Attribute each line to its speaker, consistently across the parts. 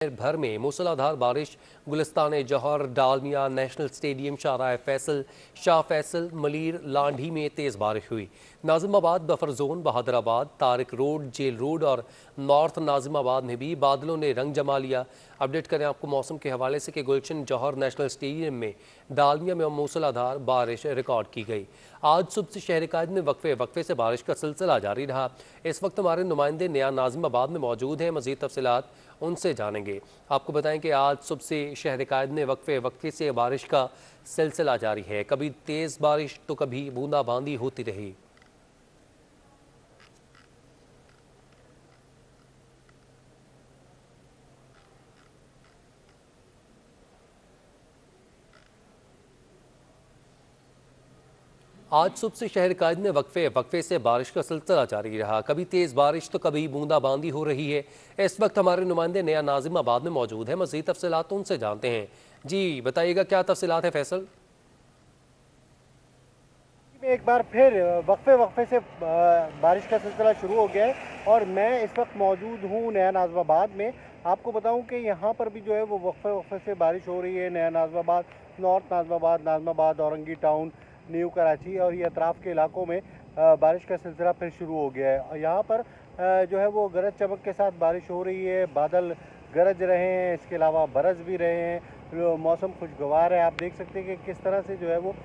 Speaker 1: भर में मूसलाधार बारिश गुलिस्तान जौहर, डालमिया, नेशनल स्टेडियम, शाह फैसल, मलीर, लांढी में तेज़ बारिश हुई। Nazimabad, buffer zone, Bahadurabad, Tariq road, jail road और नॉर्थ नाजिमाबाद में भी बादलों ने रंग जमा लिया। अपडेट करें आपको मौसम के हवाले से कि गुलशन जौहर नेशनल स्टेडियम में डालमिया में मूसलाधार बारिश रिकॉर्ड की गई। आज सुबह से शहर कायद में वक्फे वक्फे से बारिश का सिलसिला जारी रहा। इस वक्त हमारे नुमाइंदे नया नाजिमाबाद में मौजूद हैं, मज़ीद तफसीलात उनसे जानेंगे। आपको बताएं कि आज सुबह से शहर कायद में वक्फे वक्फे से बारिश का सिलसिला जारी है। कभी तेज़ बारिश तो कभी बूंदाबांदी होती रही। आज सुबह से शहर कायद में वक्फे वक्फे से बारिश का सिलसिला जारी रहा। कभी तेज़ बारिश तो कभी बूंदाबांदी हो रही है। इस वक्त हमारे नुमाइंदे नया नाजिमाबाद में मौजूद है, मज़ीद तफसीलात उनसे जानते हैं। जी बताइएगा, क्या तफसीलात है फैसल?
Speaker 2: एक बार फिर वक्फे वक्फे से बारिश का सिलसिला शुरू हो गया है और मैं इस वक्त मौजूद हूँ नया नाजिमाबाद में। आपको बताऊं कि यहाँ पर भी जो है वो वक्फे वक्फे से बारिश हो रही है। नया Nazimabad, north Nazimabad, Nazimabad, Orangi town, new Karachi और ये अतराफ़ के इलाकों में बारिश का सिलसिला फिर शुरू हो गया है। और यहाँ पर जो है वो गरज चमक के साथ बारिश हो रही है। बादल गरज रहे हैं, इसके अलावा बरस भी रहे हैं। मौसम खुशगवार है। आप देख सकते हैं कि किस तरह से जो है वो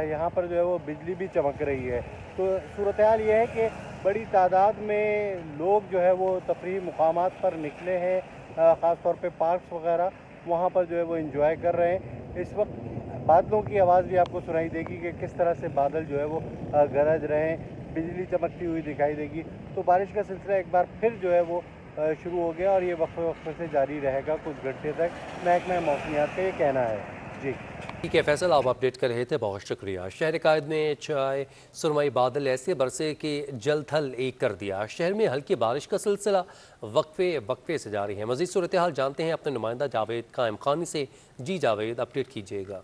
Speaker 2: यहाँ पर जो है वो बिजली भी चमक रही है। तो सूरत हाल ये है कि बड़ी तादाद में लोग जो है वो तफरीही मुकामात पर निकले हैं, ख़ास तौर पे पार्क्स वगैरह, वहाँ पर जो है वो इंजॉय कर रहे हैं। इस वक्त बादलों की आवाज़ भी आपको सुनाई देगी कि किस तरह से बादल जो है वो गरज रहे हैं, बिजली चमकती हुई दिखाई देगी। तो बारिश का सिलसिला एक बार फिर जो है वो शुरू हो गया और ये वक्फे वक्फे से जारी रहेगा कुछ घंटे तक, महकमा मौसमियात का ये कहना है। जी
Speaker 1: ठीक है फैसल, आप अपडेट कर रहे थे, बहुत शुक्रिया। शहर कायद में चाय सुरमई बादल ऐसे बरसे कि जल थल एक कर दिया। शहर में हल्की बारिश का सिलसिला वक्फे वक्फे से जारी है। मज़ीद सूरत हाल जानते हैं अपने नुमाइंदा जावेद कायम खानी से। जी जावेद, अपडेट कीजिएगा।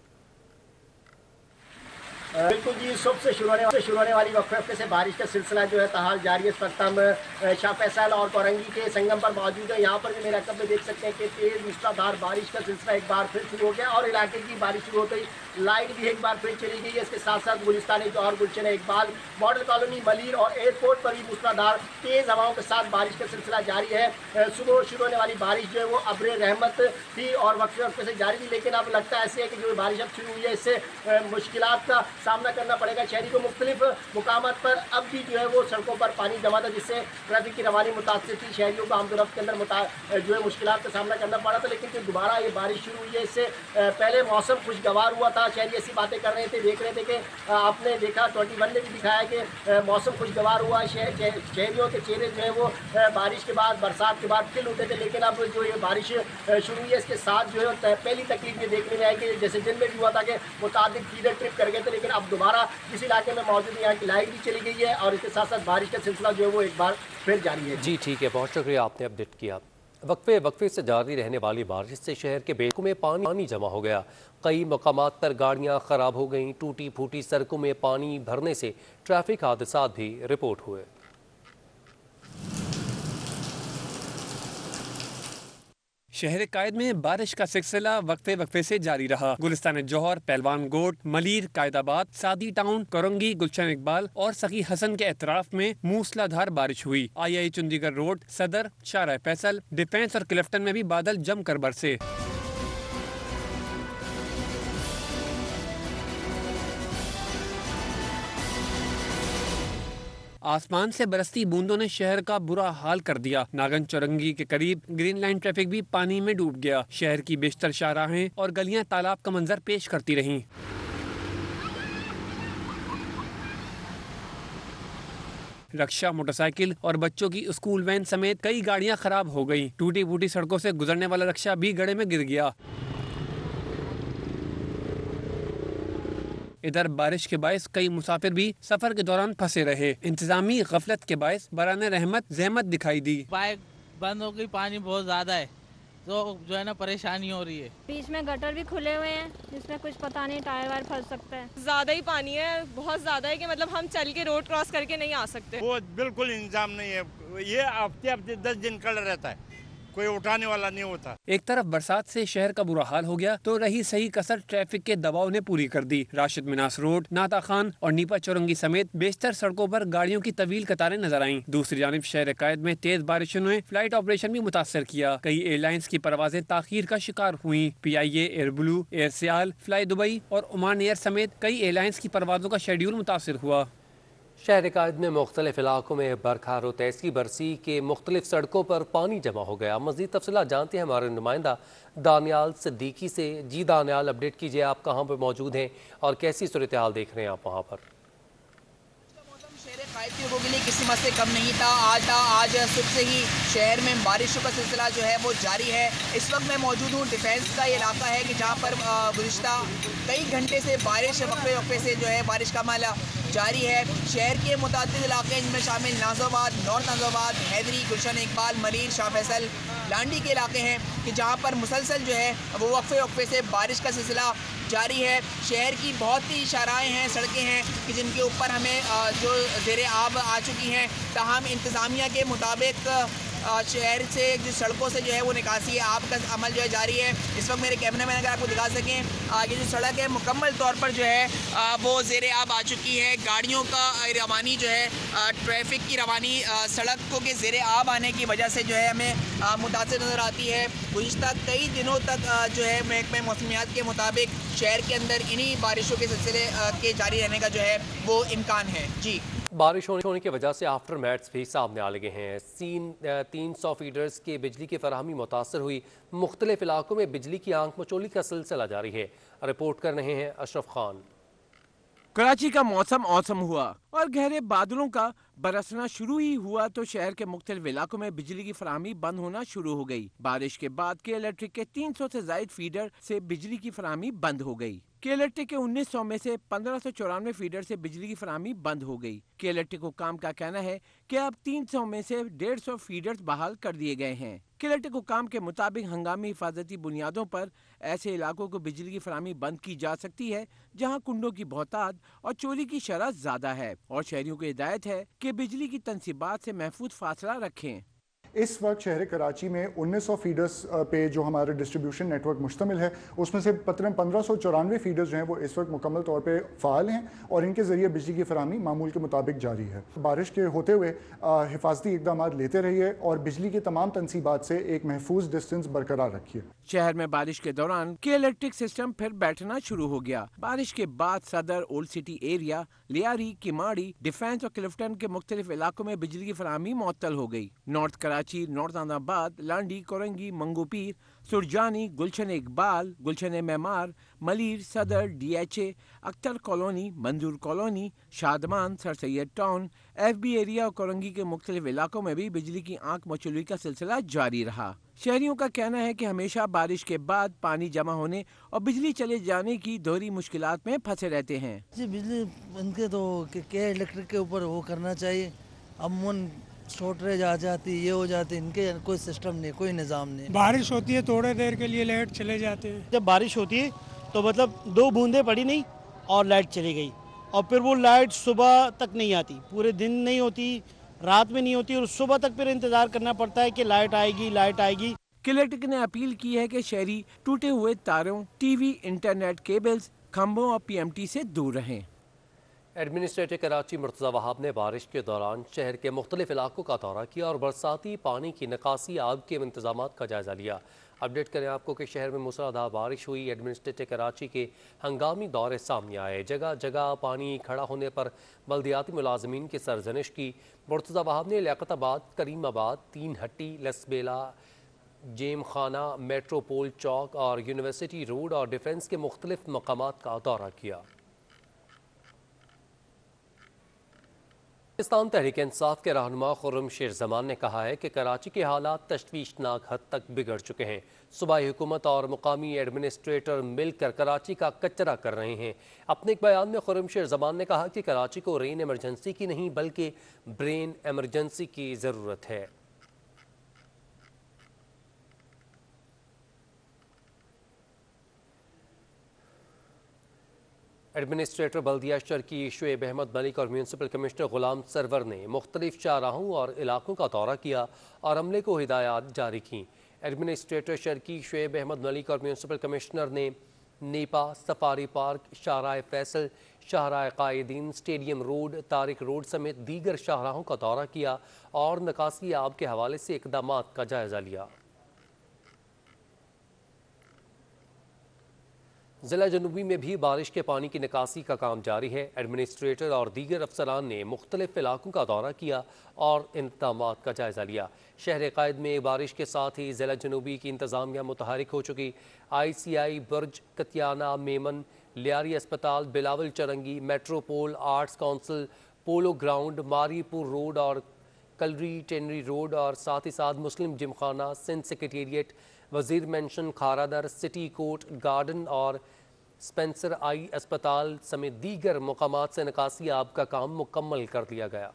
Speaker 3: बिल्कुल जी, सुबह से शुरू होने वाली वक्फे वक्फे से बारिश का सिलसिला जो है ताहाल जारी है। इस वक्त हम शाह फैसल और कोरंगी के संगम पर मौजूद है। यहाँ पर भी मेरे अकब में देख सकते हैं कि तेज़ मूसलाधार बारिश का सिलसिला एक बार फिर शुरू हो गया और इलाके की बारिश शुरू होते ही लाइट भी एक बार फिर चली गई है। इसके साथ साथ गुलिस्तान जौहर, गुलशन इकबाल, मॉडल कॉलोनी, मलीर और एयरपोर्ट पर भी मूसलाधार तेज़ हवाओं के साथ बारिश का सिलसिला जारी है। सुबह शुरू होने वाली बारिश जो है वो अब्र रहमत थी और वक्फे वक्फे से जारी थी, लेकिन अब लगता है ऐसे है कि जो बारिश अब शुरू हुई है इससे मुश्किलात का सामना करना पड़ेगा शहरी को। मुख्तलिफ मुकामात पर अब भी जो है वो सड़कों पर पानी जमा था, जिससे ट्रैफिक की रवानी मुतासर थी। शहरियों को आमदोरफ्त के अंदर जो है मुश्किलात का सामना करना पड़ा था। लेकिन जो दोबारा ये बारिश शुरू हुई है इससे पहले मौसम खुशगवार हुआ था। शहरी ऐसी बातें कर रहे थे, देख रहे थे कि आपने देखा 21 ने भी दिखाया कि मौसम खुशगवार हुआ। शहरियों के चेहरे जो है वो बारिश के बाद, बरसात के बाद खिल उठे थे। लेकिन अब जो ये बारिश शुरू हुई है इसके साथ जो है पहली तकलीफ ये देखने में आई कि जैसे दिन में भी हुआ था कि मुताबिक फीडर ट्रिप कर गए थे, लेकिन अब दोबारा इस इलाके में मौजूद यहाँ की लाइट भी चली गई है और इसके साथ साथ बारिश का सिलसिला जो है वो एक बार फिर जारी है।
Speaker 1: जी ठीक है, बहुत शुक्रिया, आपने अपडेट किया। वक्फे वक्फे से जारी रहने वाली बारिश से शहर के बेकों में पानी जमा हो गया। कई मकामात पर गाड़ियां खराब हो गईं। टूटी फूटी सड़कों में पानी भरने से ट्रैफिक हादसा भी रिपोर्ट हुए।
Speaker 4: शहर कायद में बारिश का सिलसिला वक्फे वक्फे से जारी रहा। गुलिस्तान जौहर, पहलवान गोट, मलीर, कायदाबाद, सादी टाउन, कोरंगी, गुलशन इकबाल और सखी हसन के एतराफ में मूसलाधार बारिश हुई। आई चंडीगढ़ रोड, सदर, शाह फैसल, डिफेंस और क्लिफ्टन में भी बादल जमकर बरसे। आसमान से बरसती बूंदों ने शहर का बुरा हाल कर दिया। नागन चौरंगी के करीब ग्रीन लाइन ट्रैफिक भी पानी में डूब गया। शहर की बेशतर शाहराहें और गलियां तालाब का मंजर पेश करती रहीं। रक्षा, मोटरसाइकिल और बच्चों की स्कूल वैन समेत कई गाड़ियां खराब हो गईं। टूटी फूटी सड़कों से गुजरने वाला रक्षा भी गड्ढे में गिर गया। इधर बारिश के बायस कई मुसाफिर भी सफर के दौरान फंसे रहे। इंतजामी गफलत के बायस बराने रहमत जहमत दिखाई दी।
Speaker 5: बाइक बंद हो गई, पानी बहुत ज्यादा है तो जो है ना परेशानी हो रही है।
Speaker 6: बीच में गटर भी खुले हुए हैं जिसमें कुछ पता नहीं, टायर वायर फंस सकता है।
Speaker 7: ज्यादा ही पानी है, बहुत ज्यादा है कि मतलब हम चल के रोड क्रॉस करके नहीं आ सकते।
Speaker 8: वो बिल्कुल इंतजाम नहीं है। ये हफ्ते 10 दिन कल रहता है। कोई उठाने वाला नहीं होता।
Speaker 4: एक तरफ बरसात से शहर का बुरा हाल हो गया तो रही सही कसर ट्रैफिक के दबाव ने पूरी कर दी। राशिद मिनास रोड, नाता खान और नीपा चौरंगी समेत बेशतर सड़कों पर गाड़ियों की तवील कतारें नजर आईं। दूसरी जानिब शहर कायद में तेज बारिशों ने फ्लाइट ऑपरेशन भी मुतासर किया। कई एयरलाइंस की परवाजें ताखीर का शिकार हुई। PIA, एयर ब्लू, एयर सियाल, फ्लाई दुबई और ओमान एयर समेत कई एयरलाइंस की परवाजों का शेड्यूल मुतासर हुआ।
Speaker 1: शहर कायद में मुख्तलिफ इलाकों में बरखार और तेज़ की बरसी के मुख्तलिफ सड़कों पर पानी जमा हो गया। मज़ीद तफसीलात जानते हैं हमारे नुमाइंदा दानियाल सिद्दीकी से। जी दानियाल, अपडेट कीजिए, आप कहाँ पर मौजूद हैं और कैसी सूरत हाल देख रहे हैं आप वहाँ पर?
Speaker 9: कायद के लोगों के लिए किसी मत से कम नहीं था। आज सुबह से ही शहर में बारिशों का सिलसिला जो है वो जारी है। इस वक्त मैं मौजूद हूँ डिफेंस का ये इलाका है कि जहाँ पर गुज़िश्ता कई घंटे से बारिश वक्फे वक्फे से जो है बारिश का मामला जारी है। शहर के मुतादिद इलाके इनमें शामिल नाज़ोबाद, नॉर्थ नाज़ोबाद, हैदरी, गुलशन इकबाल, मलीर, शाह फैसल, लांडी के इलाके हैं कि जहाँ पर मुसलसल जो है वो वक्फे वक्फे से बारिश का सिलसिला जारी है। शहर की बहुत सी शाराएँ हैं, सड़कें हैं कि जिनके ऊपर हमें जो ज़ेरे आब आ चुकी हैं। ताहम इंतज़ामिया के मुताबिक शहर से जो सड़कों से जो है वो निकासी आब का अमल जो है जारी है। इस वक्त मेरे कैमरे मैन अगर आपको दिखा सकें, ये जो सड़क है मुकम्मल तौर पर जो है वो ज़ेरे आब आ चुकी है। गाड़ियों का रवानी जो है ट्रैफिक की रवानी सड़कों के ज़ेरे आब आने की वजह से जो है हमें मुतासिर नज़र आती है। गुज़िश्ता कई दिनों तक जो है महकमे मौसमियात के मुताबिक शहर के अंदर इन्हीं बारिशों के सिलसिले के जारी रहने का जो है वो इम्कान है। जी,
Speaker 1: बारिश होने की वजह से आफ्टर मैट्स भी सामने आ लगे हैं। 300 फीडर्स के बिजली की फराहमी मुतासर हुई। मुख्तलिफ इलाकों में बिजली की आंख मचोली का सिलसिला जारी है। रिपोर्ट कर रहे हैं अशरफ खान।
Speaker 10: कराची का मौसम औसम हुआ और गहरे बादलों का बरसना शुरू ही हुआ तो शहर के मुख्तलिफ इलाकों में बिजली की फराहमी बंद होना शुरू हो गई। बारिश के बाद के इलेक्ट्रिक के 300 से जायद फीडर से बिजली की फराहमी बंद हो गई। के इलेक्ट्रिक के 1900 में से 1594 फीडर से बिजली की फराहमी बंद हो गई। के इलेक्ट्रिक हुकाम का कहना है कि अब 300 में से 150 फीडर्स बहाल कर दिए गए हैं। के इलेक्ट्रिक हुकाम के मुताबिक हंगामी हिफाजती बुनियादों पर ऐसे इलाकों को बिजली की फराहमी बंद की जा सकती है जहाँ कुंडों की बहुतात और चोरी की शरह ज्यादा है और शहरियों को हिदायत है कि बिजली की तनसीबात से महफूज फासला रखें।
Speaker 11: इस वक्त शहर कराची में 1900 फीडर्स पे जो हमारा डिस्ट्रीब्यूशन नेटवर्क मुश्तमिल है उसमें से 1594 फीडर्स जो हैं वो इस वक्त मुकम्मल तौर पे फ़ाल हैं और इनके ज़रिए बिजली की फराहमी मामूल के मुताबिक जारी है। बारिश के होते हुए हिफाजती इकदाम लेते रहिए और बिजली की तमाम तनसीबात से एक महफूज डिस्टेंस बरकरार रखिए।
Speaker 10: शहर में बारिश के दौरान के इलेक्ट्रिक सिस्टम फिर बैठना शुरू हो गया। बारिश के बाद Saddar, old city area, Lyari, Kemari, defence और क्लिफ्टन के मुख्तलिफ इलाकों में बिजली की फराहमी मुअत्तल हो गई। नॉर्थ कराची, नॉर्थ नाज़ाबाद, लांडी, कोरंगी, मंगोपीर, सुरजानी, गुलशन इकबाल, गुलशन मेमार, मलीर, सदर, DHA, अख्तर कॉलोनी, मंजूर colony, Shadman, sir Syed town, FB area और कोरंगी के मुख्तलिफ इलाकों में भी बिजली की आंख मचोली का सिलसिला जारी रहा। शहरियों का कहना है कि हमेशा बारिश के बाद पानी जमा होने और बिजली चले जाने की दोहरी मुश्किलात में फंसे रहते हैं।
Speaker 12: जी, बिजली इनके तो के इलेक्ट्रिक के ऊपर वो करना चाहिए। अमूमन शॉर्टेज आ जाती, ये हो जाती, इनके कोई सिस्टम नहीं, कोई निज़ाम नहीं।
Speaker 13: बारिश होती है थोड़ी देर के लिए लाइट चले जाते हैं।
Speaker 14: जब बारिश होती है तो मतलब 2 बूंदें पड़ी नहीं और लाइट चली गई और फिर वो लाइट सुबह तक नहीं आती, पूरे दिन नहीं होती, रात में नहीं होती और सुबह तक फिर इंतजार करना पड़ता है कि लाइट आएगी।
Speaker 10: इलेक्ट्रिक ने अपील की है कि शहरी टूटे हुए तारों, टीवी, इंटरनेट केबल्स, खंभों और PMT से दूर रहें।
Speaker 1: एडमिनिस्ट्रेटर कराची मुर्तज़ा वहाब ने बारिश के दौरान शहर के मुख्तलिफ इलाकों का दौरा किया और बरसाती पानी की निकासी आब के इंतजाम का जायज़ा लिया। अपडेट करें आपको कि शहर में मूसलाधार बारिश हुई। एडमिनिस्ट्रेटर कराची के हंगामी दौरे सामने आए। जगह जगह पानी खड़ा होने पर बल्दियाती मुलाजमीन की सरजनिश की। मुर्तज़ा वहाब ने लियाकताबाद, करीमाबाद, 3 हट्टी, लसबेला, जेम खाना, मेट्रोपोल चौक और यूनिवर्सिटी रोड और डिफेंस के मुख्तलिफ मकामात का दौरा किया। पाकिस्तान तहरीक इंसाफ के रहनुमा खुर्रम शेर जमान ने कहा है कि कराची के हालात तशवीशनाक हद तक बिगड़ चुके हैं। सूबाई हुकूमत और मुकामी एडमिनिस्ट्रेटर मिलकर कराची का कचरा कर रहे हैं। अपने एक बयान में खुर्रम शेर जमान ने कहा कि कराची को रेन एमरजेंसी की नहीं बल्कि ब्रेन एमरजेंसी की ज़रूरत है। एडमिनिस्ट्रेटर बल्दिया शर्की शुएब अहमद मलिक और म्यूनसिपल कमिश्नर गुलाम सरवर ने मुख्तलिफ शाहराहों और इलाकों का दौरा किया और अमले को हिदायत जारी की। एडमिनिस्ट्रेटर शर्की शुएब अहमद मलिक और म्यूनसिपल कमिश्नर ने Nipa, safari park, Shahrah Faisal, Shahrah Quaideen, stadium road, Tariq road समेत दीगर शाहराहों का दौरा किया और निकासी आब के हवाले से इकदामात का जायजा लिया। जिला जनूबी में भी बारिश के पानी की निकासी का काम जारी है। एडमिनिस्ट्रेटर और दीगर अफसरान ने मुख्तलिफ इलाकों का दौरा किया और इंतजामात का जायजा लिया। शहर कायद में बारिश के साथ ही जिला जनूबी की इंतजामिया मुतहरिक हो चुकी। ICI, बुर्ज, कतियाना, मेमन, लियारी अस्पताल, Bilawal Chowrangi, Metropole, arts council, polo ground, Maripur road और कलरी टेनरी रोड और साथ ही साथ Muslim Gymkhana, Sindh secretariat, Wazir mansion, Kharadar, city court garden और स्पेंसर आई अस्पताल समेत दीगर मुकामात से निकासी आब का काम मुकम्मल कर दिया गया।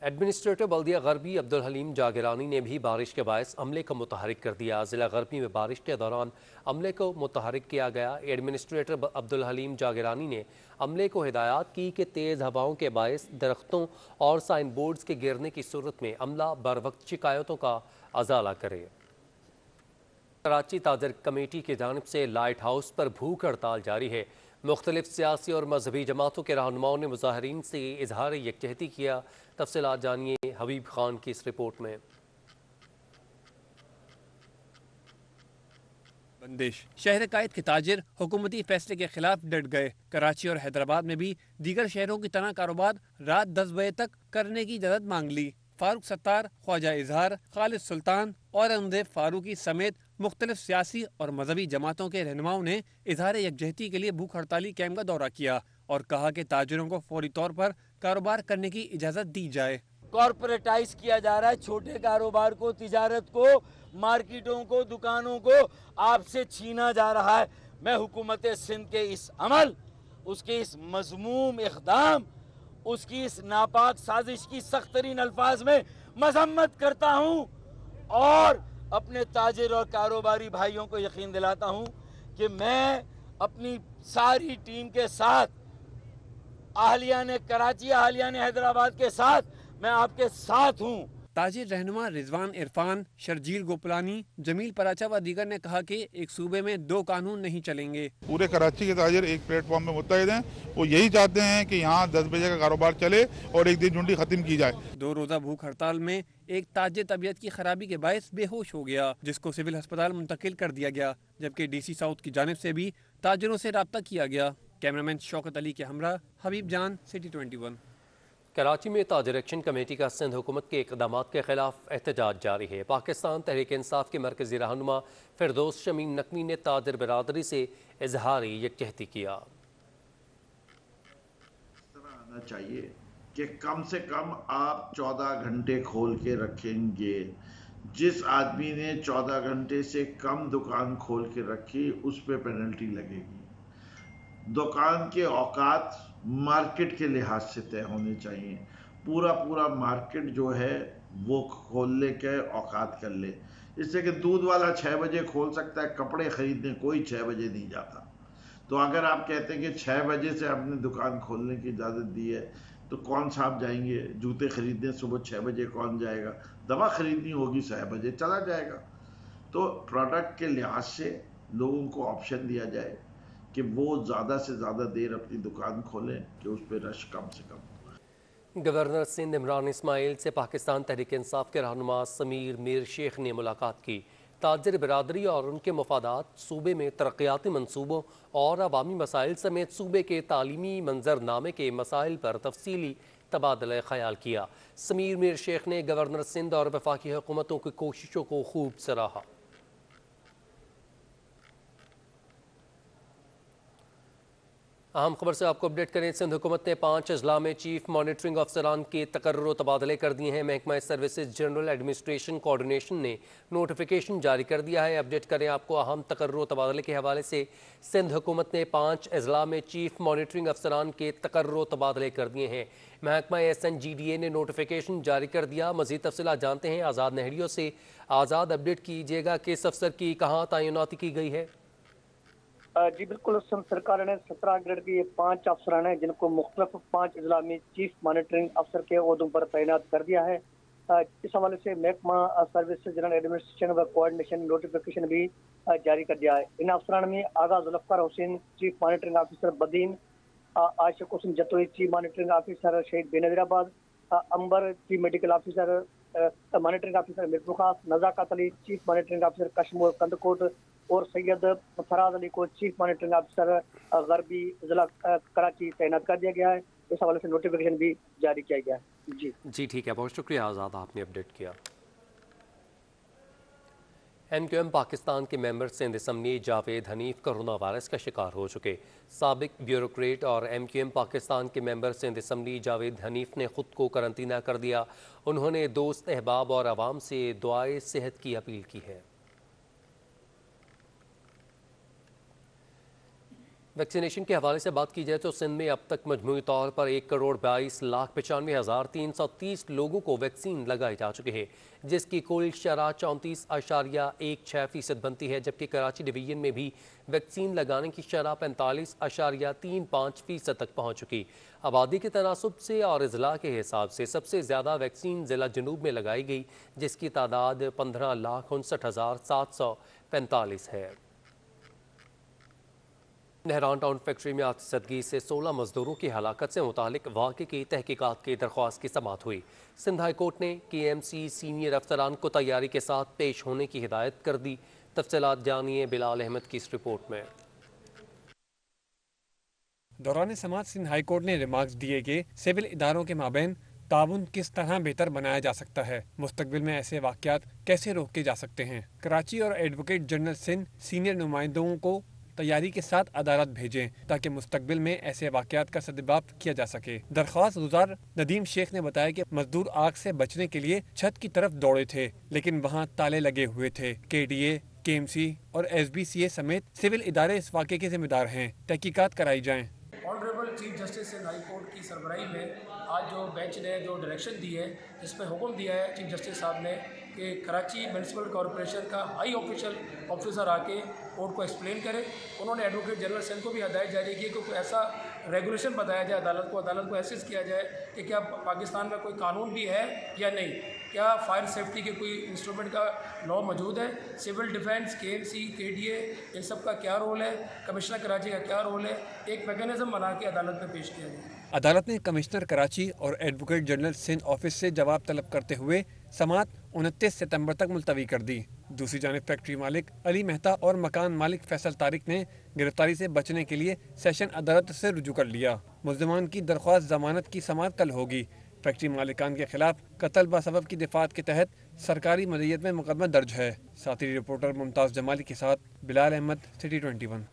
Speaker 1: एडमिनिस्ट्रेटर बल्दिया गरबी अब्दुल हलीम जागरानी ने भी बारिश के बायस अमले को मुतहरिक कर दिया। जिला गरबी में बारिश के दौरान अमले को मुतहरिक किया गया। एडमिनिस्ट्रेटर अब्दुल हलीम जागरानी ने अमले को हिदायत की कि तेज़ हवाओं के बायस दरख्तों और साइन बोर्ड्स के गिरने की सूरत में अमला बर वक्त शिकायतों का अजाला करे। कराची ताजर कमेटी की जानिब से लाइट हाउस पर भूख हड़ताल जारी है। मुख्तलिफ सियासी और मजहबी जमातों के रहनुमाओं ने मुजाहरीन से इजहार यकजहती किया। तफसीलात जानिए हबीब खान की इस रिपोर्ट में।
Speaker 4: बंदिश शहर कायद के ताजिर हुकूमती फैसले के खिलाफ डट गए। कराची और हैदराबाद में भी दीगर शहरों की तरह कारोबार रात 10 बजे तक करने की इजाज़त मांग ली। फारूक सत्तार, ख्वाजा इजहार, खालिद सुल्तान और औरंगजेब फारूकी समेत मुख्तलिफ सियासी और मजहबी जमातों के रहनुमाओं ने इजहार यकजहती के लिए भूख हड़ताली कैंप का दौरा किया और कहा कि ताजिरों को फौरी तौर पर कारोबार करने की इजाज़त दी जाए।
Speaker 8: कॉरपोरेटाइज किया जा रहा है, छोटे कारोबार को, तिजारत को, मार्केटों को, दुकानों को आपसे छीना जा रहा है। मैं हुकूमत सिंध के इस अमल, उसके इस मजमूम इक़दाम, उसकी इस नापाक साजिश की सख्त तरीन अल्फाज में मजम्मत करता हूँ और अपने ताजिर और कारोबारी भाइयों को यकीन दिलाता हूँ कि मैं अपनी सारी टीम के साथ, अहलियाने कराची, अहलियाने हैदराबाद के साथ, मैं आपके साथ हूँ।
Speaker 4: ताजिर रहनुमा रिजवान इरफान, शर्जील गोपलानी, जमील पराचा व दीगर ने कहा कि एक सूबे में दो कानून नहीं चलेंगे।
Speaker 15: पूरे कराची के ताजिर एक प्लेटफॉर्म में मुत्तहिद हैं। वो यही चाहते हैं कि यहाँ 10 बजे का कारोबार चले और एक दिन झुंडी खत्म की जाए।
Speaker 4: 2 रोजा भूख हड़ताल में एक ताजिर तबीयत की खराबी के बायस बेहोश हो गया, जिसको सिविल अस्पताल मुंतकिल कर दिया गया, जबकि DC साउथ की जानिब से भी ताजिरों से रब्ता किया गया। कैमरामैन शौकत अली के हमरा हबीब जान, सिटी 21।
Speaker 1: कराची में ताजिर एक्शन कमेटी का सिंध हुकूमत के इक़दामात के खिलाफ एहतजाज जारी है। पाकिस्तान तहरीक इंसाफ के मरकज़ी रहनुमा फिरदौस शमीम नकवी ने ताजिर बरादरी से इजहार यकजहती किया।
Speaker 16: आना चाहिए कि कम से कम आप 14 घंटे खोल के रखेंगे। जिस आदमी ने 14 घंटे से कम दुकान खोल के रखी उस पर पेनल्टी लगेगी। दुकान के औकात मार्केट के लिहाज से तय होने चाहिए। पूरा मार्केट जो है वो खोलने के औकात कर ले, इससे कि दूध वाला 6 बजे खोल सकता है, कपड़े खरीदने कोई 6 बजे नहीं जाता। तो अगर आप कहते हैं कि 6 बजे से आपने दुकान खोलने की इजाज़त दी है तो कौन सा आप जाएंगे जूते खरीदने? सुबह 6 बजे कौन जाएगा? दवा खरीदनी होगी 6 बजे चला जाएगा। तो प्रोडक्ट के लिहाज से लोगों को ऑप्शन दिया जाए कि वो ज़्यादा से ज़्यादा देर अपनी दुकान खोलें कि उस पर रश कम से कम।
Speaker 1: गवर्नर सिंध इमरान इस्माइल से पाकिस्तान तहरीक इंसाफ के रहनुमा समीर मीर शेख ने मुलाकात की। ताजिर बिरादरी और उनके मफादात, सूबे में तरक्याती मनसूबों और अवामी मसाइल समेत सूबे के तालीमी मंजरनामे के मसाइल पर तफसीली तबादला ख्याल किया। समीर मीर शेख ने गवर्नर सिंध और वफाकी हुकूमतों की कोशिशों को खूब सराहा। अहम खबर से आपको अपडेट करें। सिंध हुकूमत ने 5 अजला में चीफ मॉनिटरिंग अफसरान के तकर्रुर तबादले कर दिए हैं। महकमा सर्विसेज जनरल एडमिनिस्ट्रेशन कोऑर्डिनेशन ने नोटिफिकेशन जारी कर दिया है। अपडेट करें आपको अहम तकर्रुर तबादले के हवाले से। सिंध हुकूमत ने 5 अजला में चीफ मॉनिटरिंग अफसरान के तकर्रुर तबादले कर दिए हैं। महकमा SNGDA ने नोटिफिकेशन जारी कर दिया। मज़ीद तफसीलात जानते हैं आज़ाद नहरियों से। आज़ाद, अपडेट कीजिएगा किस अफसर की कहाँ तैनाती की गई है?
Speaker 17: जी बिल्कुल, असम सरकार ने 17 ग्रेड के ये 5 अफसरान हैं जिनको मुख्तलिफ 5 अजला में चीफ मॉनिटरिंग अफसर के ओहदों पर तैनात कर दिया है। इस हवाले से महकमा सर्विस जनरल एडमिनिस्ट्रेशन व कोऑर्डिनेशन नोटिफिकेशन भी जारी कर दिया है। इन अफसरान में Agha Zulfiqar Hussain chief monitoring officer Badin, Ashiq Hussain Jatoi chief monitoring officer Shaheed Benazirabad, Ambar chief medical officer monitoring officer Mirpur Khas, Nazakat Ali chief monitoring officer Kashmore Kandhkot और सैयद फराज अली को चीफ मॉनिटरिंग ऑफिसर गरबी जिला कराची तैनात कर दिया गया है। इस हवाले से नोटिफिकेशन भी जारी किया गया है। जी
Speaker 1: ठीक है, बहुत शुक्रिया आज़ाद, आपने अपडेट किया। MQM पाकिस्तान के member Sindh assembly Javed Hanif corona virus का शिकार हो चुके। साबिक ब्यूरोक्रेट और MQM पाकिस्तान के मेंबर सिंध असम्बली जावेद हनीफ ने खुद को करंतना कर दिया। उन्होंने दोस्त, अहबाब और आवाम से दुआए सेहत की अपील की है। वैक्सीनेशन के हवाले से बात की जाए तो सिंध में अब तक मजमूई तौर पर 1,22,95,330 लोगों को वैक्सीन लगाई जा चुकी है, जिसकी कुल शरह 34.16% बनती है, जबकि कराची डिवीजन में भी वैक्सीन लगाने की शरह 45.35% तक पहुँच चुकी। आबादी के तनासुब से और अजला के हिसाब से सबसे ज़्यादा वैक्सीन ज़िला जनूब में लगाई गई, जिसकी तादाद 15,59,745 है। नहरान टाउन फैक्ट्री में आतिशदगी से 16 मजदूरों की हलाकत से मुतालिक वाक़े की तहकीकात की दरख्वास्त की समाअत हुई। सिंध हाई कोर्ट ने KMC सीनियर अफसरान को तैयारी के साथ पेश होने की हिदायत कर दी। तफसीलात जानिए बिलाल अहमद की इस रिपोर्ट में।
Speaker 4: दौरान समाअत सिंध हाई कोर्ट ने रिमार्क्स दिए कि सिविल इदारों के माबैन ताउन किस तरह बेहतर बनाया जा सकता है, मुस्तकबिल में ऐसे वाक़यात कैसे रोके जा सकते हैं। कराची और एडवोकेट जनरल सिंध सीनियर नुमाइंदों को तैयारी के साथ अदालत भेजें ताकि मुस्तकबिल में ऐसे वाक़यात का सद्भाव किया जा सके। दरख्वास्त गुजार नदीम शेख ने बताया कि मजदूर आग से बचने के लिए छत की तरफ दौड़े थे, लेकिन वहां ताले लगे हुए थे। KDA, KMC और SBCA समेत सिविल इदारे इस वाक़े के जिम्मेदार हैं। तहकीकात कराई जाएं।
Speaker 18: Honourable chief justice Sindh high court की सरबराही में आज जो बेंच ने जो डायरेक्शन दी है, जिसमें हुक्म दिया है चीफ जस्टिस साहब ने कि कराची म्यूनसिपल कॉरपोरेशन का हाई ऑफिसर आके कोर्ट को एक्सप्लेन करे। उन्होंने एडवोकेट जनरल सिंध को भी हदायत जारी की कि कोई ऐसा रेगुलेशन बताया जाए अदालत को एसेस किया जाए कि क्या पाकिस्तान में कोई कानून भी है या नहीं, क्या फायर सेफ्टी के कोई इंस्ट्रूमेंट का लॉ मौजूद है, सिविल डिफेंस, KMC, KDA इन सब का क्या रोल है, कमिश्नर कराची का क्या रोल है, एक मैकेनिज्म बना के अदालत में पेश किया जाए।
Speaker 4: अदालत ने कमिश्नर कराची और एडवोकेट जनरल सिंध ऑफिस से जवाब तलब करते हुए समाअत 29 सितंबर तक मुलतवी कर दी। दूसरी जानिब फैक्ट्री मालिक अली मेहता और मकान मालिक फैसल तारिक ने गिरफ्तारी से बचने के लिए सेशन अदालत से रुजू कर लिया। मुल्ज़िमान की दरख्वास्त जमानत की समाअत कल होगी। फैक्ट्री मालिकान के खिलाफ कत्ल बसबब की दिफात के तहत सरकारी मदयत में मुकदमा दर्ज है। साथी रिपोर्टर मुमताज़ जमाली के साथ बिलाल अहमद, सिटी 21।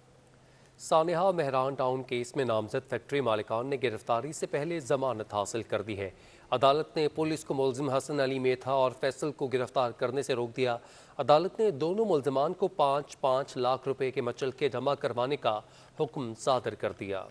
Speaker 1: सानिहा मेहरान टाउन केस में नामजद फैक्ट्री मालिकान ने गिरफ्तारी से पहले जमानत हासिल कर दी है। अदालत ने पुलिस को मुल्जिम हसन अली मेथा और फैसल को गिरफ्तार करने से रोक दिया। अदालत ने दोनों मुल्जिमान को 5-5 लाख रुपए के मचलके जमा करवाने का हुक्म सादर कर दिया।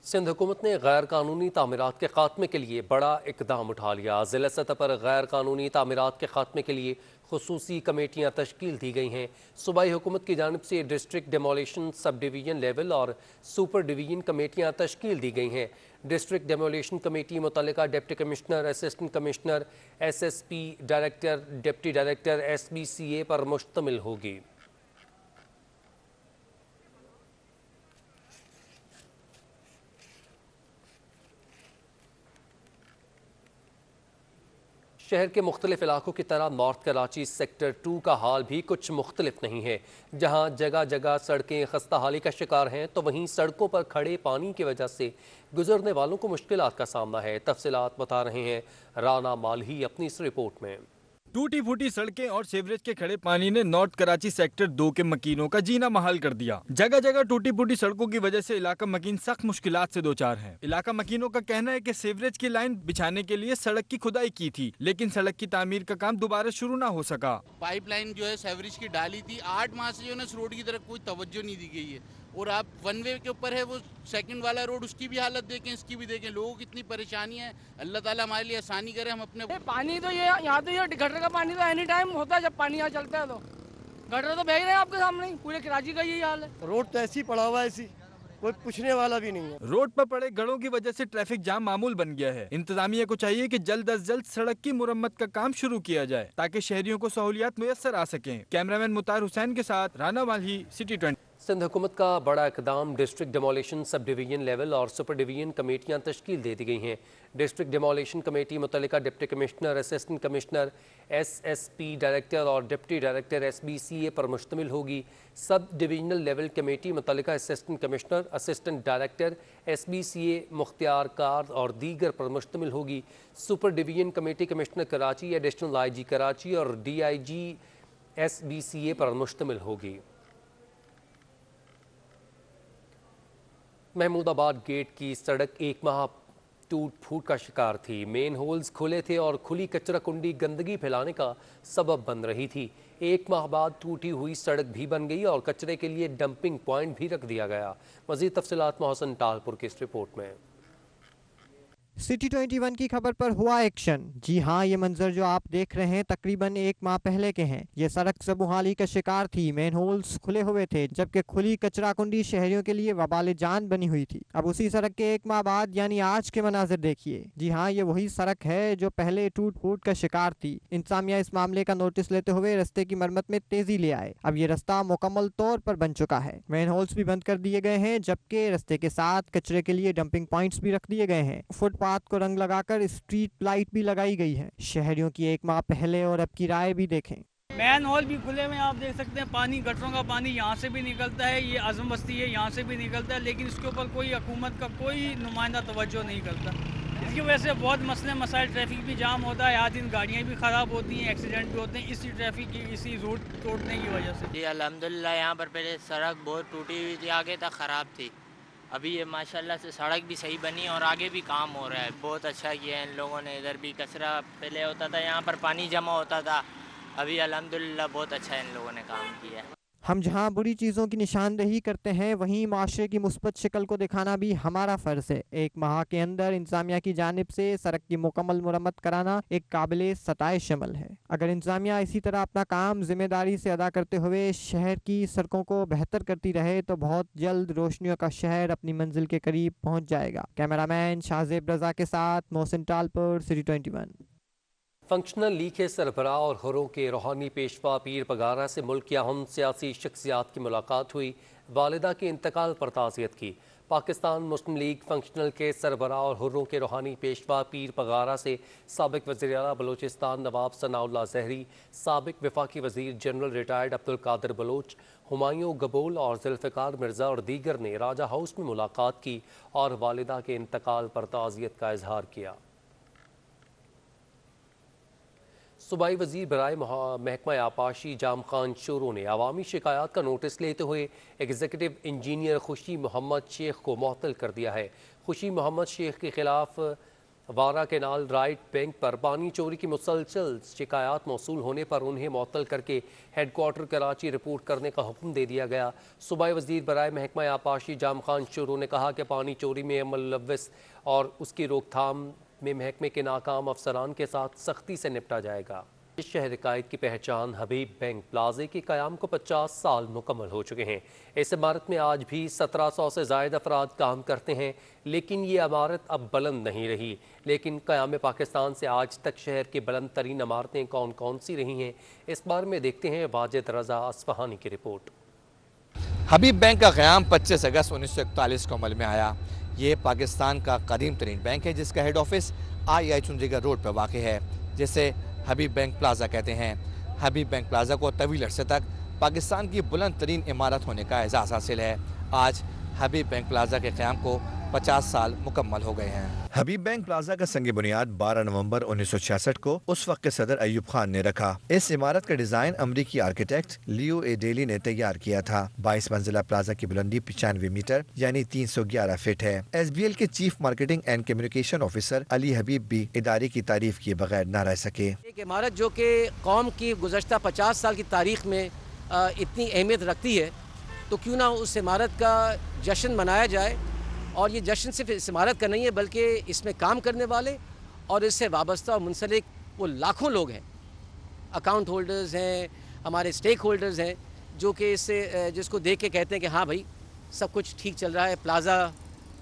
Speaker 1: सिंध हुकूमत ने गैर कानूनी तामीरात के खात्मे के लिए बड़ा इकदाम उठा लिया। ज़िला सतह पर गैर कानूनी तामीरात के खात्मे के लिए खुसूसी कमेटियाँ तश्कील दी गई हैं। सूबाई हुकूमत की जानिब से district demolition, sub division level और सुपर डिवीजन कमेटियाँ तश्कील दी गई हैं। डिस्ट्रिक्ट डेमोलेशन कमेटी मुतल्लिका deputy commissioner, assistant commissioner, SSP, director, deputy director, SBCA पर मुश्तमिल होगी। शहर के मुख्तलिफ इलाकों की तरह नॉर्थ कराची सेक्टर 2 का हाल भी कुछ मुख्तलिफ नहीं है। जहाँ जगह जगह सड़कें खस्ता हाली का शिकार हैं, तो वहीं सड़कों पर खड़े पानी की वजह से गुजरने वालों को मुश्किलात का सामना है। तफसीलात बता रहे हैं राना मालही अपनी इस रिपोर्ट में।
Speaker 19: टूटी फूटी सड़कें और सीवरेज के खड़े पानी ने नॉर्थ कराची सेक्टर 2 के मकीनों का जीना महाल कर दिया। जगह जगह टूटी फूटी सड़कों की वजह से इलाका मकीन सख्त मुश्किलात से दो चार हैं। इलाका मकीनों का कहना है कि सीवरेज की लाइन बिछाने के लिए सड़क की खुदाई की थी, लेकिन सड़क की तामीर का काम दोबारा शुरू न हो सका।
Speaker 20: पाइपलाइन जो है सीवरेज की डाली थी, 8 माह से जो है इस रोड की तरफ कोई तवज्जो नहीं दी गई है। और आप वन वे के ऊपर है वो सेकंड वाला रोड, उसकी भी हालत देखें, इसकी भी देखें। लोगों की इतनी परेशानी है, अल्लाह ताला हमारे लिए आसानी करे। हम अपने
Speaker 21: पानी तो ये यहाँ तो ये गटर का पानी तो एनी टाइम होता है, जब पानी यहाँ चलता है तो गटर तो बह रहे हैं आपके सामने ही, पूरे कराची का यही हाल है।
Speaker 22: रोड तो ऐसी पड़ा हुआ है, ऐसी कोई पूछने वाला भी नहीं है।
Speaker 19: रोड पर पड़े गड़ों की वजह से ट्रैफिक जाम मामूल बन गया है। इंतजामिया को चाहिए कि जल्द अज जल्द सड़क की मुरम्मत का काम शुरू किया जाए ताकि शहरियों को सहूलियात मुयस्सर आ सकें। कैमरामैन मुतार हुसैन के साथ राना वाली, सिटी 20।
Speaker 1: सिंध हुकूमत का बड़ा इकदाम, district demolition, sub division level और सुपर डिवीजन कमेटियाँ तश्कील दे दी गई हैं। डिस्ट्रिक्ट डिमोलिशन कमेटी मुतल्लिका deputy commissioner, assistant commissioner, SSP director और डिप्टी डायरेक्टर SBCA पर मुश्तमिल होगी। सब डिवीजनल लेवल कमेटी मुतल्लिका assistant commissioner, assistant director, SBCA मुख्तियार कार और दीगर पर मुश्तमिल होगी। Super division committee commissioner Karachi, additional IG Karachi और DIG SBCA पर मुश्तमिल होगी। महमूदाबाद गेट की सड़क एक माह टूट फूट का शिकार थी। मेन होल्स खुले थे और खुली कचरा कुंडी गंदगी फैलाने का सबब बन रही थी। एक माह बाद टूटी हुई सड़क भी बन गई और कचरे के लिए डंपिंग पॉइंट भी रख दिया गया। मज़ीद तफसीलात मोहसन टालपुर की इस रिपोर्ट में।
Speaker 23: सिटी 21 की खबर पर हुआ एक्शन। जी हाँ, ये मंजर जो आप देख रहे हैं तकरीबन एक माह पहले के हैं। ये सड़क सबुहाली का शिकार थी। मेन होल्स खुले हुए थे जबकि खुली कचरा कुंडी शहरियों के लिए वबाल जान बनी हुई थी। अब उसी सड़क के एक माह बाद यानी आज के मनाजिर देखिए। जी हाँ, ये वही सड़क है जो पहले टूट फूट का शिकार थी। इंतजामिया इस मामले का नोटिस लेते हुए रास्ते की मरम्मत में तेजी ले आए। अब ये रास्ता मुकम्मल तौर पर बन चुका है। मेन होल्स भी बंद कर दिए गए हैं जबकि रास्ते के साथ कचरे के लिए डंपिंग पॉइंट्स भी रख दिए गए हैं। फुटपाथ को रंग लगाकर स्ट्रीट लाइट भी लगाई गई है। शहरियों की एक माह पहले और अब की राय भी देखें।
Speaker 21: मैन होल भी खुले में आप देख सकते हैं। पानी, गटरों का पानी यहाँ से भी निकलता है, ये आजम बस्ती है यहाँ से भी निकलता है, लेकिन इसके ऊपर कोई हुकूमत का कोई नुमाइंदा तवज्जो नहीं करता। इसकी वजह से बहुत मसले मसाइल, ट्रैफिक भी जाम होता है, आज दिन गाड़ियाँ भी ख़राब होती हैं, एक्सीडेंट भी होते हैं इसी ट्रैफिक की, इसी रूट तोड़ने की वजह से।
Speaker 24: जी अल्हम्दुलिल्लाह, यहाँ पर पहले सड़क बहुत टूटी हुई थी, आगे तक ख़राब थी। अभी ये माशाल्लाह से सड़क भी सही बनी और आगे भी काम हो रहा है। बहुत अच्छा किया है इन लोगों ने। इधर भी कचरा पहले होता था, यहाँ पर पानी जमा होता था, अभी अल्हम्दुलिल्लाह बहुत अच्छा इन लोगों ने काम किया है।
Speaker 23: हम जहां बुरी चीज़ों की निशानदेही करते हैं वहीं माशरे की मुस्बत शक्ल को दिखाना भी हमारा फ़र्ज है। एक माह के अंदर इंतजामिया की जानिब से सड़क की मुकम्मल मुरम्मत कराना एक काबिल सताइश अमल है। अगर इंतजामिया इसी तरह अपना काम जिम्मेदारी से अदा करते हुए शहर की सड़कों को बेहतर करती रहे तो बहुत जल्द रोशनियों का शहर अपनी मंजिल के करीब पहुँच जाएगा। कैमरामैन शाहजेब रजा के साथ Mohsin Talpur, city 21।
Speaker 1: Functional league के सरबराह और हुर्रों के रूहानी पेशवा पीर पगारा से मुल्क की अहम सियासी शख्सियात की मुलाकात हुई। वालिदा के इंतकाल पर ताज़ियत की। पाकिस्तान मुस्लिम लीग फंक्शनल के सरबराह और हुर्रों के रूहानी पेशवा पीर पगारा से साबिक वज़ीर आला बलोचिस्तान नवाब सनाउल्लाह ज़हरी, साबिक वफाकी वज़ीर जनरल रिटायर्ड अब्दुल कादिर बलोच, हुमायूं गबूल और जुल्फ़िकार मिर्ज़ा और दीगर ने राजा हाउस में मुलाकात की और वालिदा के इंतकाल पर ताज़ियत का इजहार किया। सूबाई वज़ीर बराए महकमा आपाशी जाम खान शोरो ने अवामी शिकायत का नोटिस लेते हुए एग्जीक्यूटिव इंजीनियर खुशी मोहम्मद शेख को मुअत्तल कर दिया है। खुशी मोहम्मद शेख के खिलाफ वारा केनाल राइट बैंक पर पानी चोरी की मुसलसल शिकायत मौसूल होने पर उन्हें मुअत्तल करके हेडक्वार्टर कराची रिपोर्ट करने का हुक्म दे दिया गया। सूबाई वज़ीर बराए महकमा आपाशी जाम खान शोरो ने कहा कि पानी चोरी में मुलव्वस और उसकी रोकथाम में महकमे के नाकाम अफसरान के साथ सख्ती से निपटा जाएगा। इस शहर कायद की पहचान हबीब बैंक प्लाजे के क़याम को 50 साल मुकम्मल हो चुके हैं। इस इमारत में आज भी 1700 से ज़ायद अफराद काम करते हैं, लेकिन ये इमारत अब बुलंद नहीं रही। लेकिन क़याम पाकिस्तान से आज तक शहर की बुलंद तरीन इमारतें कौन कौन सी रही हैं, इस बारे में देखते हैं वाजिद रज़ा असफ़हानी की रिपोर्ट।
Speaker 25: हबीब बैंक का क़याम 25 अगस्त 1941 को अमल में आया। ये पाकिस्तान का कदीम तरीन बैंक है जिसका हेड ऑफिस II चुंडीगढ़ रोड पर वाक़ है, जिसे हबीब बैंक प्लाजा कहते हैं। हबीब बैंक प्लाजा को तवील अरसे तक पाकिस्तान की बुलंद तरीन इमारत होने का एजाज़ हासिल है। आज हबीब बैंक प्लाजा के क़याम को 50 साल मुकम्मल हो गए हैं।
Speaker 26: हबीब बैंक प्लाजा का संग बुनियाद 12 नवंबर 1966 को उस वक्त के सदर अयूब खान ने रखा। इस इमारत का डिजाइन अमरीकी आर्किटेक्ट लियो ए डेली ने तैयार किया था। 22 मंजिला प्लाजा की बुलंदी 95 मीटर यानी 311 फीट है। SBL के chief marketing and communication officer Ali Habib भी इदारे की तारीफ किए बगैर न रह सके।
Speaker 27: एक इमारत जो कि कौम की गुज़श्ता 50 साल की तारीख में इतनी अहमियत रखती है,
Speaker 2: तो क्यों ना उस इमारत का जश्न मनाया जाए। और ये जश्न सिर्फ इस इमारत का नहीं है, बल्कि इसमें काम करने वाले और इससे वाबस्ता और मुंसलिक वो लाखों लोग हैं, अकाउंट होल्डर्स हैं, हमारे स्टेक होल्डर्स हैं, जो कि इससे जिसको देख के कहते हैं कि हाँ भाई सब कुछ ठीक चल रहा है, प्लाज़ा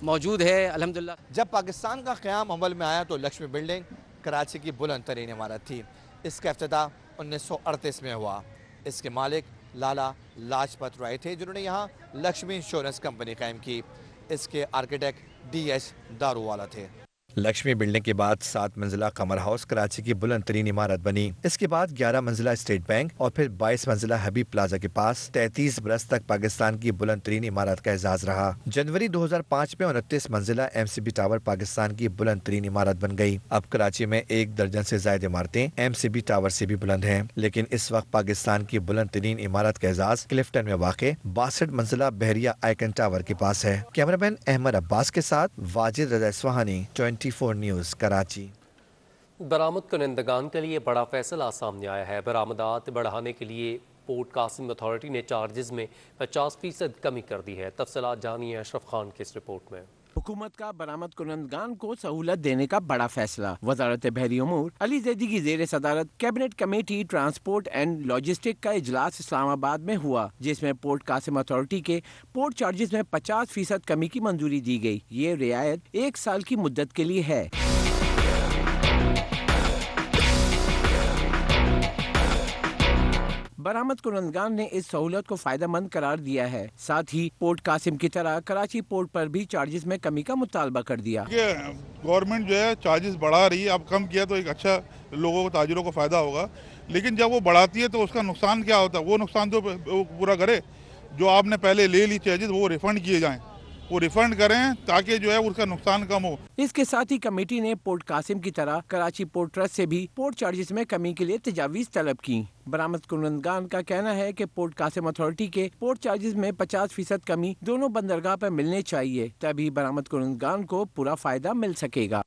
Speaker 2: मौजूद है अल्हम्दुलिल्लाह।
Speaker 25: जब पाकिस्तान का क़याम अमल में आया तो लक्ष्मी बिल्डिंग कराची की बुलंद तरीन इमारत थी। इसका इफ्तिताह 1938 में हुआ। इसके मालिक लाला लाजपत राय थे, जिन्होंने यहाँ लक्ष्मी इंश्योरेंस कंपनी कायम की। इसके आर्किटेक्ट D.H. दारूवाला थे। लक्ष्मी बिल्डिंग के बाद 7 मंजिला कमर हाउस कराची की बुलंद तरीन इमारत बनी। इसके बाद 11 मंजिला स्टेट बैंक और फिर 22 मंजिला हबीब प्लाजा के पास 33 बरस तक पाकिस्तान की बुलंद तरीन इमारत का एजाज रहा। जनवरी 2005 में 29 मंजिला MCB टावर पाकिस्तान की बुलंद तरीन इमारत बन गई। अब कराची में 1 दर्जन से ज्यादा इमारतें MCB टावर से भी बुलंद हैं, लेकिन इस वक्त पाकिस्तान की बुलंद तरीन इमारत का एजाज क्लिफ्टन में वाक़ 62 मंजिला बहरिया आइकन टावर के पास है। कैमरामैन अहमद अब्बास के साथ वाजिद रजा इस्फहानी, 24 न्यूज़ कराची।
Speaker 1: बरामद कुनंदगान के लिए बड़ा फैसला सामने आया है। बरामदात बढ़ाने के लिए पोर्ट कासिम अथॉरिटी ने चार्जेस में 50% कमी कर दी है। तफसीलात जानिए अशरफ खान की इस रिपोर्ट में।
Speaker 10: हुकूमत का बरामद कुनंदगान को सहूलत देने का बड़ा फैसला। वजारत बहरी उमूर अली जैदी की जेर सदारत cabinet committee transport and logistic का इजलास इस्लामाबाद में हुआ, जिसमें पोर्ट कासिम अथॉरिटी के पोर्ट चार्जेस में 50% कमी की मंजूरी दी गई। ये रियायत 1 साल की मुद्दत के लिए है। बरामद कुनंदगान ने इस सहूलत को फायदेमंद करार दिया है। साथ ही पोर्ट कासिम की तरह कराची पोर्ट पर भी चार्जेस में कमी का मुतालबा कर दिया।
Speaker 15: गवर्नमेंट जो है चार्जेस बढ़ा रही है, अब कम किया तो एक अच्छा लोगों को, ताजिरों को फायदा होगा, लेकिन जब वो बढ़ाती है तो उसका नुकसान क्या होता है? वो नुकसान तो पूरा करे। जो आपने पहले ले ली चार्जेस वो रिफंड किए जाएं, वो रिफंड करें ताकि जो है उसका नुकसान कम हो।
Speaker 10: इसके साथ ही कमेटी ने पोर्ट कासिम की तरह कराची पोर्ट ट्रस्ट से भी पोर्ट चार्जेस में कमी के लिए तजावीज़ तलब की। बरामद कुनंदगान का कहना है कि पोर्ट कासिम अथॉरिटी के पोर्ट चार्जेस में 50% कमी दोनों बंदरगाह पर मिलनी चाहिए, तभी बरामद कुनंदगान को पूरा फायदा मिल सकेगा।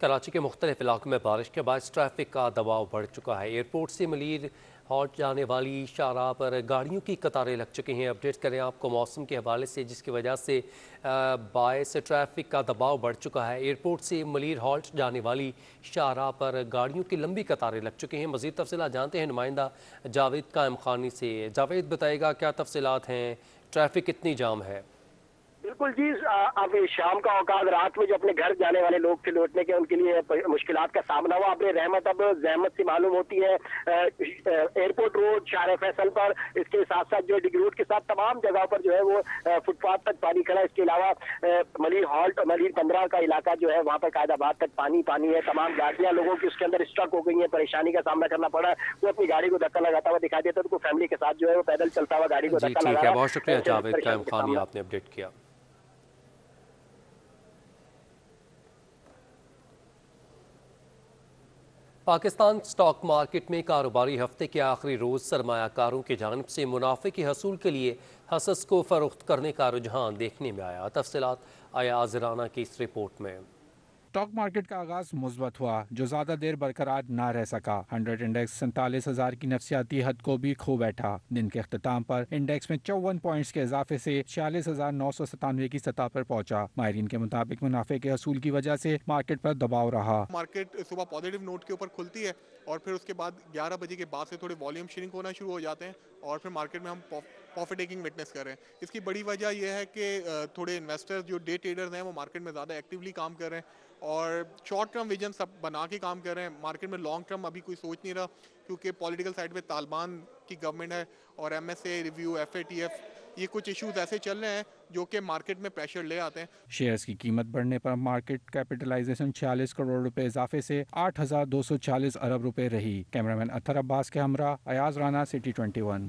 Speaker 1: कराची के मुख्तलिफ इलाकों में बारिश के बाद ट्रैफिक का दबाव बढ़ चुका है। एयरपोर्ट से मलीर हॉट जाने वाली शाहराह पर गाड़ियों की कतारें लग चुकी हैं। अपडेट करें आपको मौसम के हवाले से, जिसकी वजह से बायस ट्रैफिक का दबाव बढ़ चुका है। एयरपोर्ट से मलीर हॉल्ट जाने वाली शाहराह पर गाड़ियों की लंबी कतारें लग चुकी हैं। मज़ीद तफसीलात जानते हैं नुमाइंदा जावेद कायम खानी से। जावेद बताएगा क्या तफसीलात हैं, ट्रैफिक कितनी जाम है?
Speaker 3: बिल्कुल जी, अब शाम का औकात, रात में जो अपने घर जाने वाले लोग थे लौटने के, उनके लिए मुश्किलात का सामना हुआ। अपने रहमत अब जहमत से मालूम होती है एयरपोर्ट रोड, शार फैसल पर, इसके साथ साथ जो डिग रोड के साथ तमाम जगहों पर जो है वो फुटपाथ तक पानी खड़ा है। इसके अलावा मलीर हॉल्ट और मलीर 15 का इलाका जो है वहाँ पर कायदाबाद तक पानी है। तमाम गाड़ियाँ लोगों की उसके अंदर स्टक हो गई हैं, परेशानी का सामना करना पड़ा है। वो अपनी गाड़ी को धक्का लगाता हुआ दिखाई देता है, तो फैमिली के साथ जो है वो पैदल चलता हुआ गाड़ी को धक्का लगा।
Speaker 1: बहुत शुक्रिया जावेद कायम खानी, आपने अपडेट किया। पाकिस्तान स्टॉक मार्केट में कारोबारी हफ्ते के आखिरी रोज़ सरमायाकारों की जानिब से मुनाफे के हसूल के लिए हसस को फ़रोख्त करने का रुझान देखने में आया। तफसीलात अयाज राना की इस रिपोर्ट में।
Speaker 5: स्टॉक मार्केट का आगाज मुस्बत हुआ, जो ज्यादा देर बरकरार ना रह सका। 100 इंडेक्स 47,000 की नफसियाती हद को भी खो बैठा। दिन के अख्ताम पर इंडेक्स में 54 पॉइंट्स के इजाफे से 46,997 की सतह पर पहुंचा। माहिरीन के मुताबिक मुनाफे के हसूल की वजह से मार्केट पर दबाव रहा।
Speaker 6: मार्केट सुबह पॉजिटिव नोट के ऊपर खुलती है और फिर उसके बाद 11 बजे के बाद से थोड़े वॉल्यूम श्रिंक होना शुरू हो जाते हैं और फिर मार्केट में हम प्रॉफिट टेकिंग विटनेस कर रहे हैं। इसकी बड़ी वजह यह है कि थोड़े इन्वेस्टर्स जो डे ट्रेडर्स हैं वो मार्केट में ज़्यादा एक्टिवली काम कर रहे हैं और शॉर्ट टर्म विजन सब बना के काम कर रहे हैं। मार्केट में लॉन्ग टर्म अभी कोई सोच नहीं रहा, क्योंकि पॉलिटिकल साइड पे तालिबान की गवर्नमेंट है और MSA रिव्यू, FATF, ये कुछ इश्यूज ऐसे चल रहे हैं जो कि मार्केट में प्रेशर ले आते हैं।
Speaker 5: शेयर्स की कीमत बढ़ने पर मार्केट कैपिटलाइजेशन 46 करोड़ रुपए इजाफे से 8,240 अरब रुपए रही। कैमरामैन अतर अब्बास के हमरा अयाज राना, सिटी 21।